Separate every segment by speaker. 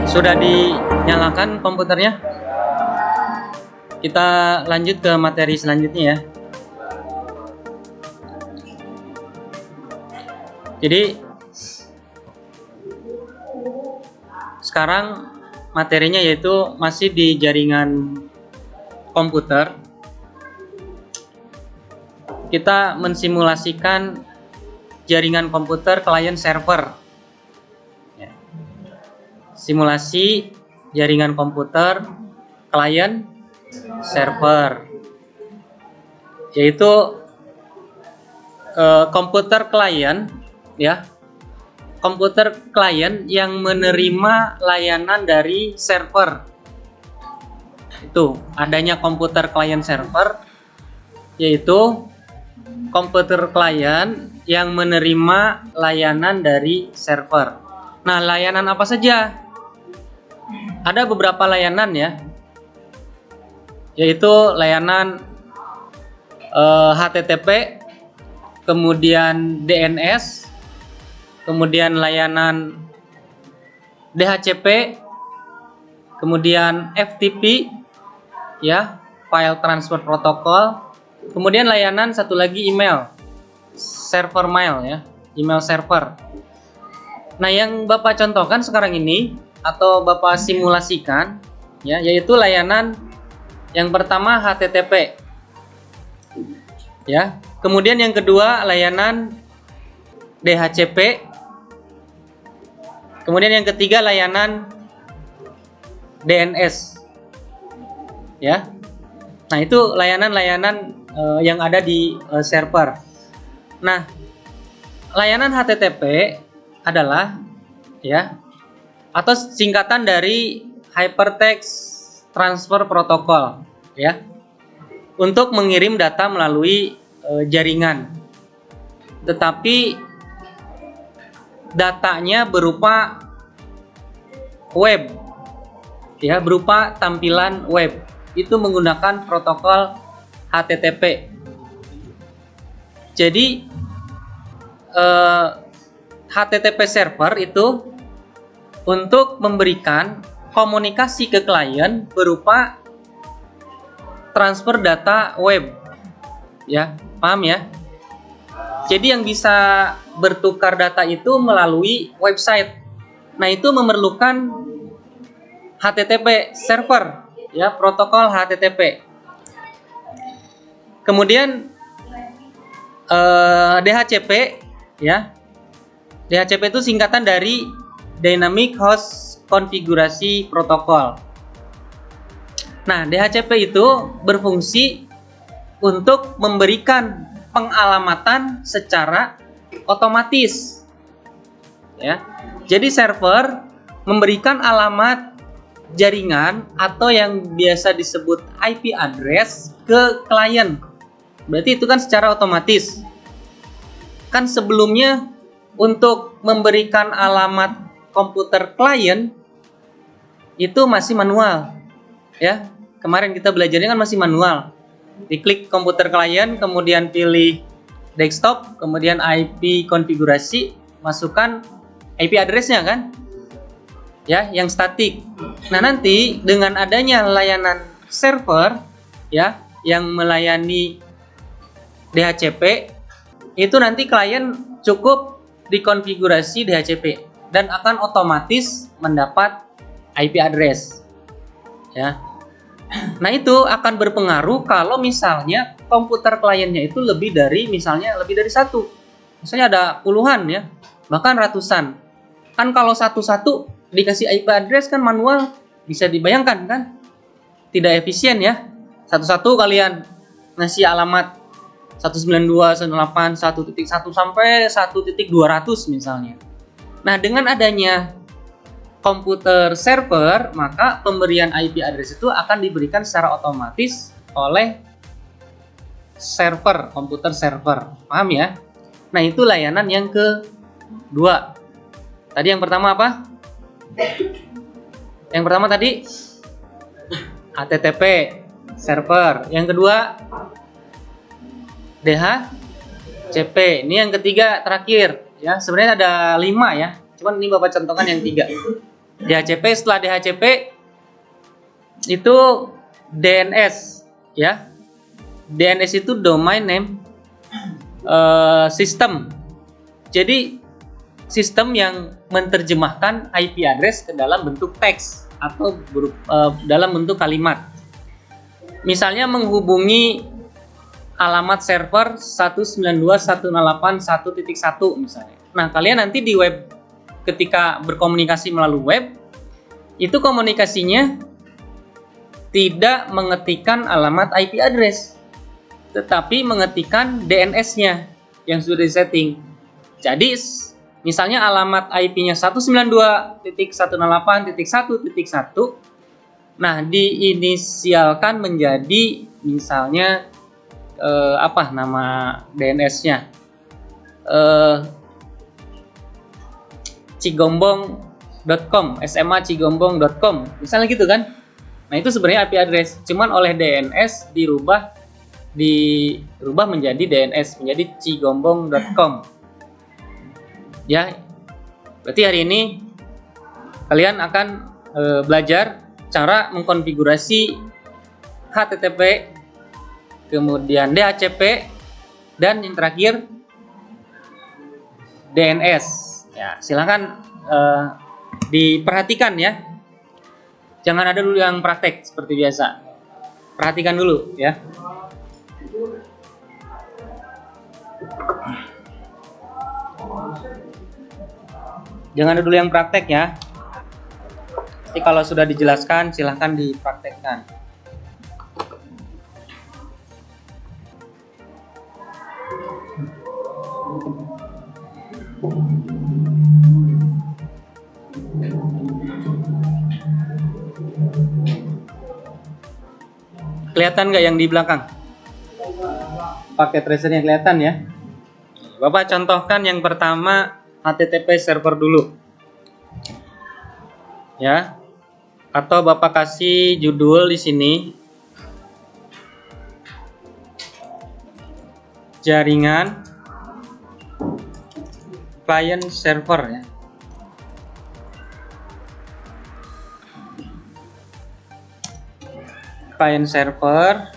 Speaker 1: Sudah dinyalakan komputernya? Kita lanjut ke materi selanjutnya ya. Jadi sekarang materinya yaitu masih di jaringan komputer. Kita mensimulasikan jaringan komputer klien server. Simulasi jaringan komputer klien server, yaitu komputer klien ya, komputer klien yang menerima layanan dari server. Itu adanya komputer klien server, yaitu komputer klien yang menerima layanan dari server. Nah, layanan apa saja? Ada beberapa layanan ya, yaitu layanan HTTP, kemudian DNS, kemudian layanan DHCP, kemudian FTP ya, File Transfer Protocol, kemudian layanan satu lagi email, server mail ya, email server. Nah, yang Bapak contohkan sekarang ini atau Bapak simulasikan ya, yaitu layanan yang pertama HTTP ya, kemudian yang kedua layanan DHCP, kemudian yang ketiga layanan DNS ya. Nah, itu layanan-layanan yang ada di server. Nah, layanan HTTP adalah ya, atau singkatan dari Hypertext Transfer Protocol ya, untuk mengirim data melalui jaringan, tetapi datanya berupa web ya, berupa tampilan web, itu menggunakan protokol HTTP. Jadi HTTP server itu untuk memberikan komunikasi ke klien berupa transfer data web ya, paham ya? Jadi yang bisa bertukar data itu melalui website. Nah, itu memerlukan HTTP server ya, protokol HTTP. Kemudian DHCP ya, DHCP itu singkatan dari Dynamic Host Konfigurasi Protokol. Nah, DHCP itu berfungsi untuk memberikan pengalamatan secara otomatis ya. Jadi server memberikan alamat jaringan atau yang biasa disebut IP address ke klien. Berarti itu kan secara otomatis. Kan sebelumnya untuk memberikan alamat komputer klien itu masih manual ya. Kemarin kita belajarnya kan masih manual. Diklik komputer klien, kemudian pilih desktop, kemudian IP konfigurasi, masukkan IP address-nya kan ya, yang statik. Nah, nanti dengan adanya layanan server ya, yang melayani DHCP, itu nanti klien cukup dikonfigurasi DHCP dan akan otomatis mendapat IP address ya. Nah, itu akan berpengaruh kalau misalnya komputer kliennya itu lebih dari satu, misalnya ada puluhan ya, bahkan ratusan. Kan kalau satu-satu dikasih IP address kan manual, bisa dibayangkan kan tidak efisien ya. Satu-satu kalian ngasih alamat 192.168.1.1 sampai 1.200 misalnya. Nah, dengan adanya komputer server, maka pemberian IP address itu akan diberikan secara otomatis oleh server, komputer server. Paham ya? Nah, itu layanan yang kedua. Tadi yang pertama apa? Yang pertama tadi HTTP server. Yang kedua DHCP. Ini yang ketiga terakhir ya. Sebenarnya ada 5 ya. Cuman ini Bapak contohkan yang 3. DHCP, setelah DHCP itu DNS ya. DNS itu domain name system. Jadi sistem yang menerjemahkan IP address ke dalam bentuk teks atau dalam bentuk kalimat. Misalnya menghubungi alamat server 192.168.1.1 misalnya. Nah, kalian nanti di web ketika berkomunikasi melalui web itu komunikasinya tidak mengetikkan alamat IP address, tetapi mengetikkan DNS-nya yang sudah disetting. Jadi misalnya alamat IP-nya 192.168.1.1, nah diinisialkan menjadi misalnya apa nama DNS-nya, cigombong.com, sma-cigombong.com misalnya gitu kan. Nah itu sebenarnya IP address, cuman oleh DNS dirubah menjadi DNS, menjadi cigombong.com ya. Berarti hari ini kalian akan belajar cara mengkonfigurasi HTTP, kemudian DHCP, dan yang terakhir DNS ya. Silahkan diperhatikan ya, jangan ada dulu yang praktek seperti biasa, perhatikan dulu ya. Jangan ada dulu yang praktek ya. Jadi kalau sudah dijelaskan silahkan dipraktekkan. Kelihatan nggak yang di belakang? Paket tracernya kelihatan ya. Bapak contohkan yang pertama HTTP server dulu ya, atau Bapak kasih judul di sini jaringan client server ya. Client server,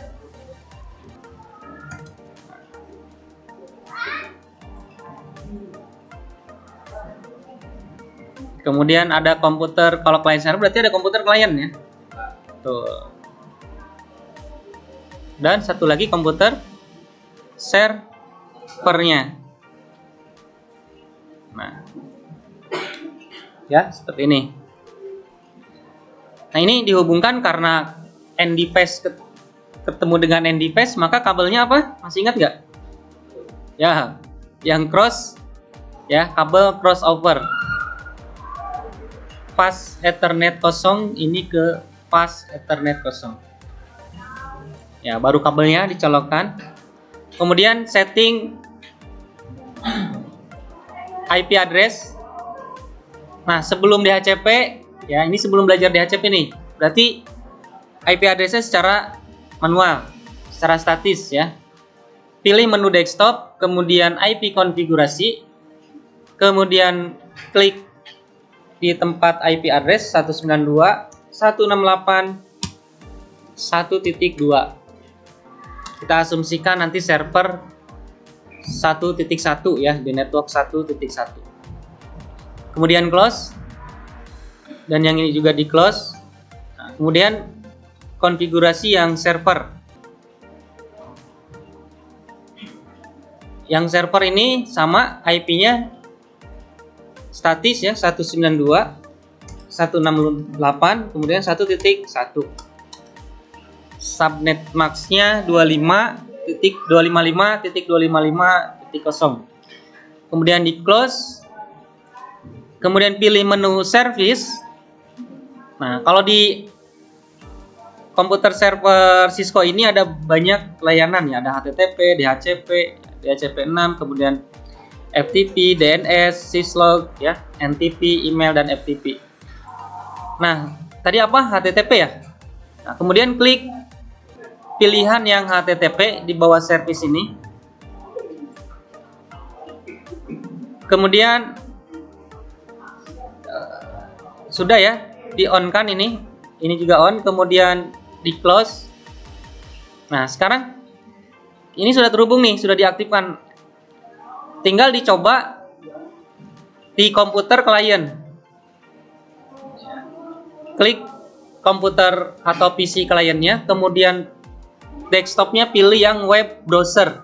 Speaker 1: kemudian ada komputer. Kalau client server berarti ada komputer klien ya. Tuh. Dan satu lagi komputer servernya. Nah, ya seperti ini. Nah ini dihubungkan karena NDFS ketemu dengan NDFS, maka kabelnya apa? Masih ingat nggak? Ya, yang cross ya, kabel crossover. Fast Ethernet kosong ini ke fast Ethernet kosong. Ya, baru kabelnya dicolokkan. Kemudian setting IP address. Nah, sebelum DHCP ya, ini sebelum belajar DHCP nih. Berarti IP address-nya secara manual, secara statis ya. Pilih menu desktop, kemudian IP konfigurasi, kemudian klik di tempat IP address 192.168.1.2. Kita asumsikan nanti server 1.1 ya, di network 1.1. Kemudian close, dan yang ini juga di close. Nah, kemudian konfigurasi yang server. Yang server ini sama IP-nya statis ya, 192.168, kemudian 1.1. Subnet max-nya 25.255.255.0. Kemudian di close. Kemudian pilih menu service. Nah, kalau di komputer server Cisco ini ada banyak layanan ya, ada HTTP, DHCP, DHCP6, kemudian FTP, DNS, syslog ya, NTP, email, dan FTP. Nah, tadi apa? HTTP ya. Nah, kemudian klik pilihan yang HTTP di bawah service ini. Kemudian sudah ya, di on kan ini juga on, kemudian di close. Nah sekarang ini sudah terhubung nih, sudah diaktifkan, tinggal dicoba di komputer klien. Klik komputer atau PC kliennya, kemudian desktopnya pilih yang web browser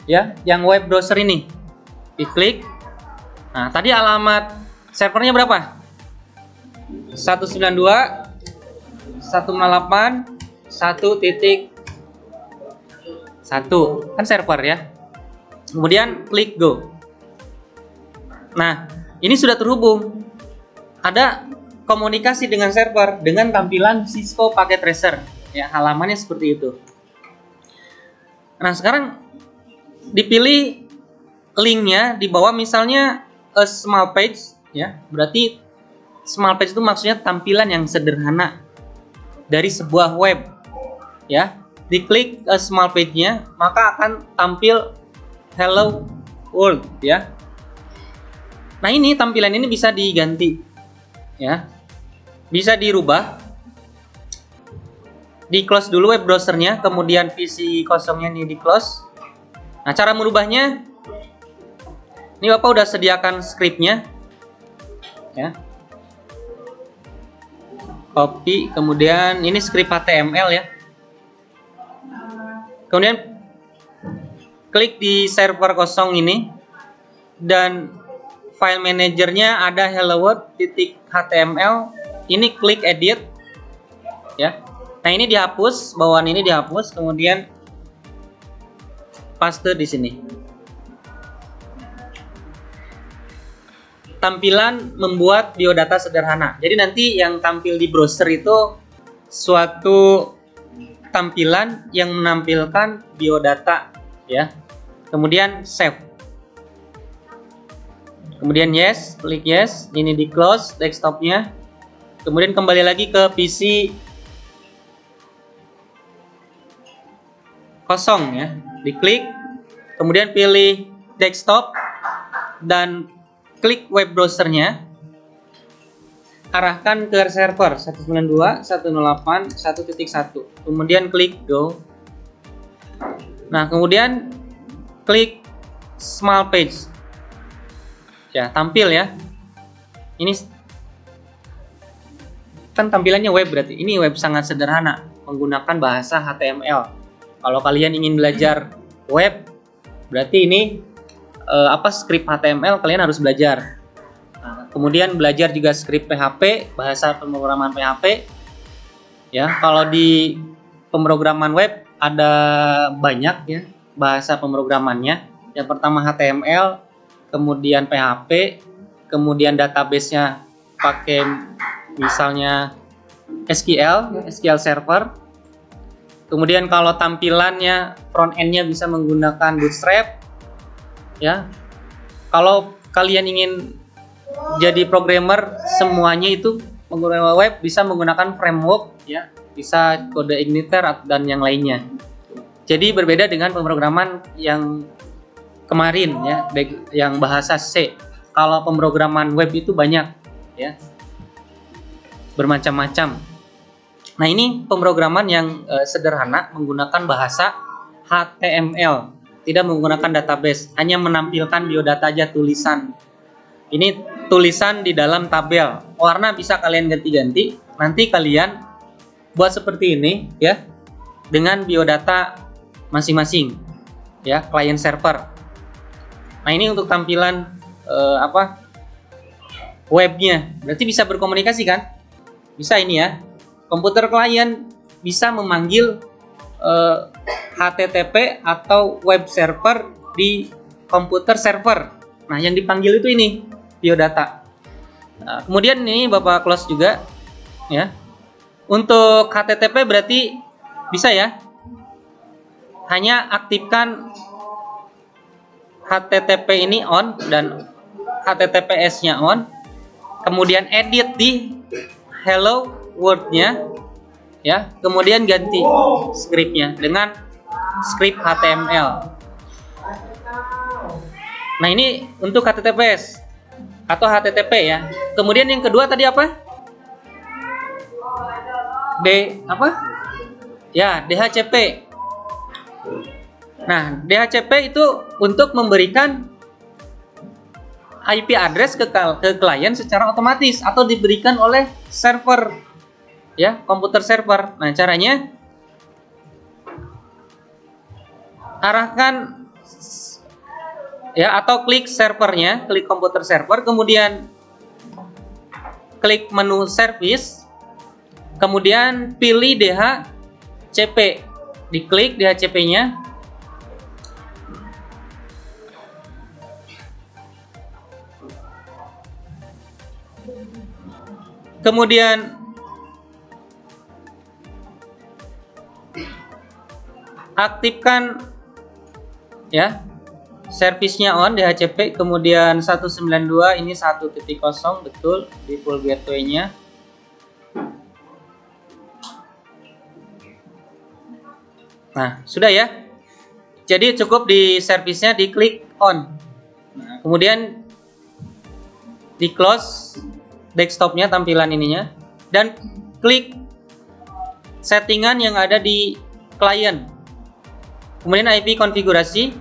Speaker 1: ya, yang web browser ini diklik. Nah tadi alamat servernya berapa? 192.168.1.1 kan server ya. Kemudian klik go. Nah ini sudah terhubung, ada komunikasi dengan server dengan tampilan Cisco Packet Tracer ya, halamannya seperti itu. Nah sekarang dipilih linknya di bawah, misalnya a small page ya, berarti small page itu maksudnya tampilan yang sederhana dari sebuah web ya. Diklik a small page-nya, maka akan tampil hello world ya. Nah ini tampilan ini bisa diganti ya, bisa dirubah. Di close dulu web browsernya, kemudian PC kosongnya ini di close. Nah cara merubahnya, ini Bapak udah sediakan scriptnya ya, copy, kemudian ini script HTML ya, kemudian klik di server kosong ini, dan file manajernya ada helloworld.html, ini klik edit ya. Nah ini dihapus, bawaan ini dihapus, kemudian paste di sini. Tampilan membuat biodata sederhana. Jadi nanti yang tampil di browser itu suatu tampilan yang menampilkan biodata ya. Kemudian save. Kemudian yes, klik yes, ini di close desktopnya. Kemudian kembali lagi ke PC kosong ya, diklik, kemudian pilih desktop dan klik web browsernya, arahkan ke server 192.168.1.1, kemudian klik go. Nah kemudian klik small page ya, tampil ya, ini kan tampilannya web, berarti ini web sangat sederhana menggunakan bahasa HTML. Kalau kalian ingin belajar web, berarti ini script HTML kalian harus belajar. Nah, kemudian belajar juga script PHP, bahasa pemrograman PHP. Ya, kalau di pemrograman web ada banyak ya bahasa pemrogramannya. Yang pertama HTML, kemudian PHP, kemudian database-nya pakai misalnya SQL, SQL Server. Kemudian kalau tampilannya front end-nya bisa menggunakan Bootstrap ya. Kalau kalian ingin jadi programmer semuanya itu menggunakan web, bisa menggunakan framework ya, bisa kode igniter dan yang lainnya. Jadi berbeda dengan pemrograman yang kemarin ya, yang bahasa C. Kalau pemrograman web itu banyak ya, bermacam-macam. Nah ini pemrograman yang sederhana menggunakan bahasa HTML, tidak menggunakan database, hanya menampilkan biodata aja, tulisan. Ini tulisan di dalam tabel, warna bisa kalian ganti-ganti. Nanti kalian buat seperti ini ya, dengan biodata masing-masing ya, client server. Nah ini untuk tampilan webnya, berarti bisa berkomunikasi kan? Bisa ini ya. Komputer klien bisa memanggil HTTP atau web server di komputer server. Nah, yang dipanggil itu ini biodata. Nah, kemudian ini Bapak close juga ya. Untuk HTTP berarti bisa ya. Hanya aktifkan HTTP ini on dan HTTPS-nya on. Kemudian edit di hello world-nya ya, kemudian ganti script-nya dengan script HTML. Nah ini untuk HTTPS. atau HTTP ya. Kemudian yang kedua tadi apa? DHCP. Nah, DHCP itu untuk memberikan IP address ke klien secara otomatis atau diberikan oleh server ya, komputer server. Nah, caranya arahkan ya atau klik servernya, klik komputer server, kemudian klik menu service, kemudian pilih DHCP, diklik DHCP-nya. Kemudian aktifkan ya servisnya on DHCP, kemudian 192 ini 1.0 betul di full gateway-nya. Nah, sudah ya. Jadi cukup di servisnya diklik on. Nah, kemudian di close desktopnya, tampilan ininya, dan klik settingan yang ada di klien. Kemudian IP konfigurasi.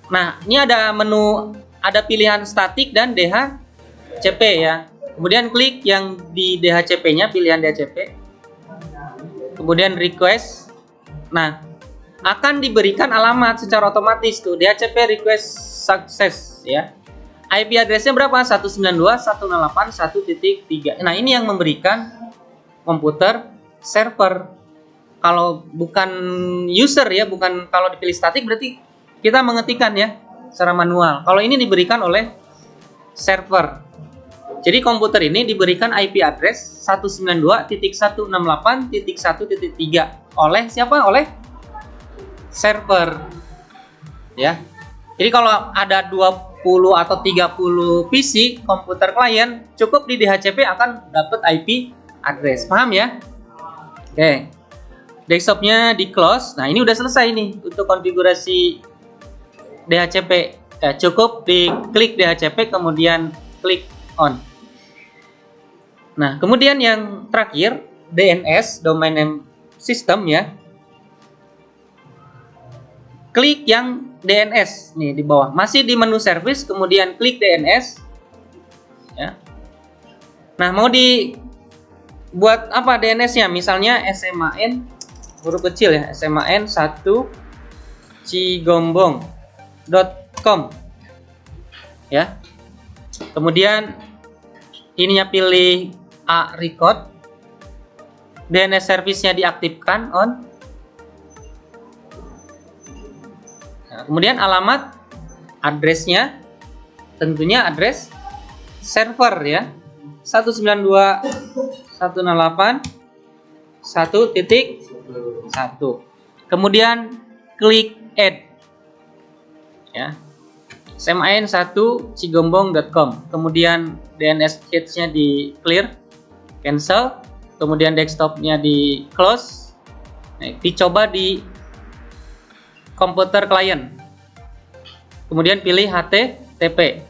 Speaker 1: Nah, ini ada menu, ada pilihan statik dan DHCP ya. Kemudian klik yang di DHCP-nya, pilihan DHCP. Kemudian request. Nah, akan diberikan alamat secara otomatis tuh, DHCP request success ya. IP address-nya berapa? 192.168.1.3. Nah, ini yang memberikan komputer server. Kalau bukan user ya, bukan, kalau dipilih statik berarti kita mengetikkan ya secara manual. Kalau ini diberikan oleh server. Jadi komputer ini diberikan IP address 192.168.1.3 oleh siapa? Oleh server. Ya. Jadi kalau ada 20 atau 30 PC komputer klien, cukup di DHCP akan dapat IP address. Paham ya? Oke. Desktopnya di close. Nah, ini udah selesai nih untuk konfigurasi DHCP. Ya, cukup diklik DHCP kemudian klik on. Nah, kemudian yang terakhir DNS, Domain Name System ya. Klik yang DNS nih di bawah, masih di menu service, kemudian klik DNS ya. Nah, mau dibuat apa DNS-nya? Misalnya SMAN huruf kecil ya, SMAN1 cigombong.com ya. Kemudian ininya pilih A record, DNS service-nya diaktifkan on. Nah, kemudian alamat address-nya tentunya address server ya, 192.168.1.1. Kemudian klik add ya, smain1cigombong.com. Kemudian DNS cache-nya di clear, cancel, kemudian desktopnya di close. Nah, dicoba di komputer klien, kemudian pilih HTTP.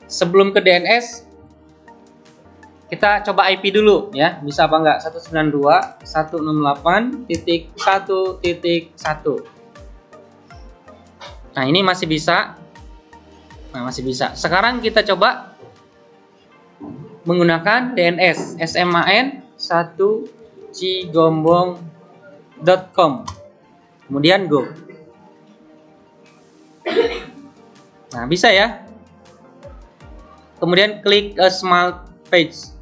Speaker 1: Sebelum ke DNS, kita coba IP dulu ya, bisa apa enggak? 192.168.1.1. Nah, ini masih bisa. Nah, masih bisa. Sekarang kita coba menggunakan DNS sman1cigombong.com. Kemudian go. Nah, bisa ya. Kemudian klik a small page.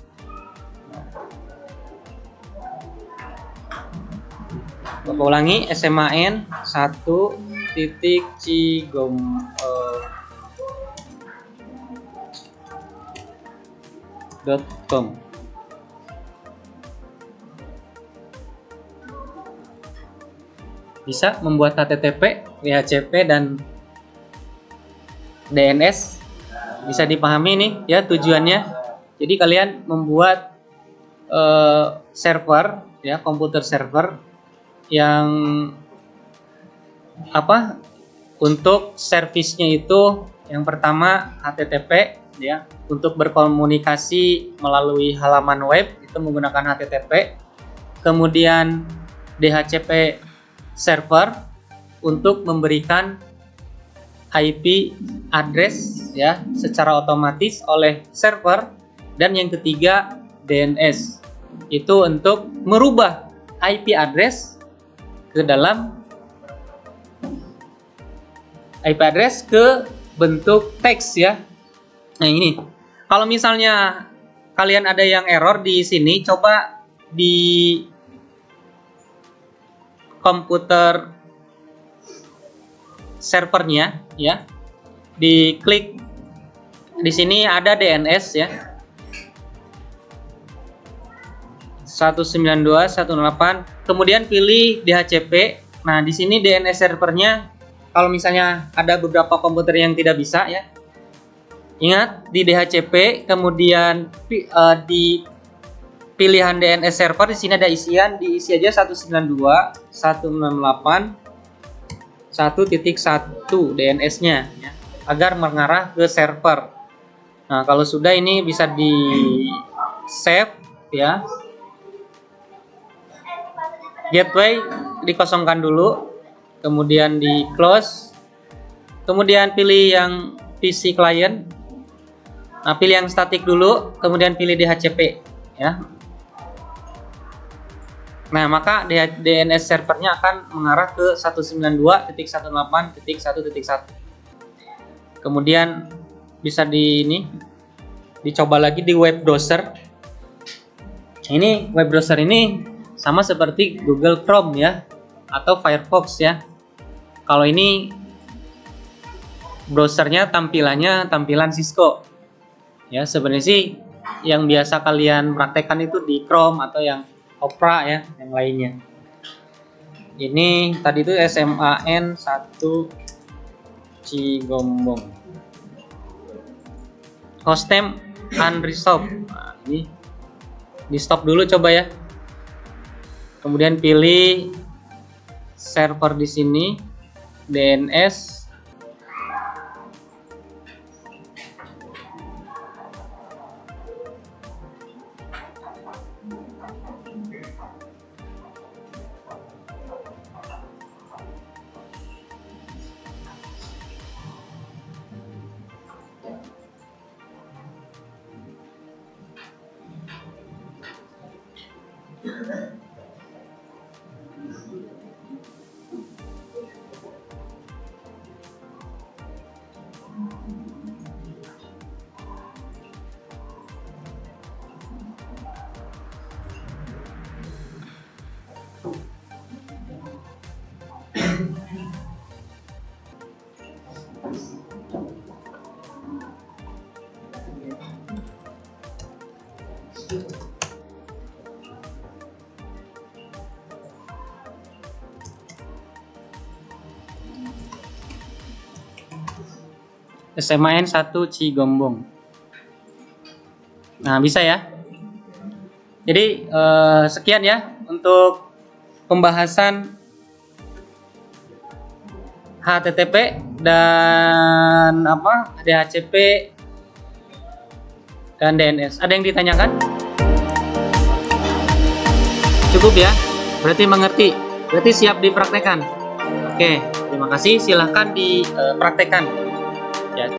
Speaker 1: Bapak ulangi, sman1.cigombong.com. Bisa membuat HTTP, DHCP, dan DNS. Bisa dipahami nih ya tujuannya. Jadi kalian membuat server ya, komputer server yang apa, untuk servisnya itu Yang pertama HTTP ya, untuk berkomunikasi melalui halaman web itu menggunakan HTTP. Kemudian DHCP server untuk memberikan IP address ya secara otomatis oleh server. Dan yang ketiga DNS itu untuk merubah IP address ke dalam IP address ke bentuk teks ya. Nah ini, kalau misalnya kalian ada yang error di sini, coba di komputer servernya ya, diklik di sini ada DNS ya, 192.168, kemudian pilih DHCP. Nah di sini DNS servernya, kalau misalnya ada beberapa komputer yang tidak bisa ya, ingat di DHCP, kemudian di pilihan DNS server di sini ada isian, diisi aja 192.168.1.1 DNS-nya ya, agar mengarah ke server. Nah, kalau sudah ini bisa di save ya. Gateway dikosongkan dulu, kemudian di close, kemudian pilih yang PC client. Nah, pilih yang static dulu, kemudian pilih DHCP ya. Nah, maka DNS servernya akan mengarah ke 192.168.1.1. Kemudian bisa dicoba lagi di web browser. Ini web browser ini sama seperti Google Chrome ya, atau Firefox ya. Kalau ini browsernya tampilan Cisco ya. Sebenarnya sih yang biasa kalian praktekkan itu di Chrome atau yang Opera ya, yang lainnya. Ini tadi itu SMAN 1 Cigombong, hostname unresolved. Nah, ini di stop dulu coba ya. Kemudian pilih server di sini, DNS. SMAN 1 Cigombong. Nah, bisa ya. Jadi sekian ya untuk pembahasan HTTP dan DHCP dan DNS. Ada yang ditanyakan? Cukup ya? Berarti mengerti. Berarti siap dipraktekkan. Oke, terima kasih. Silahkan dipraktekkan.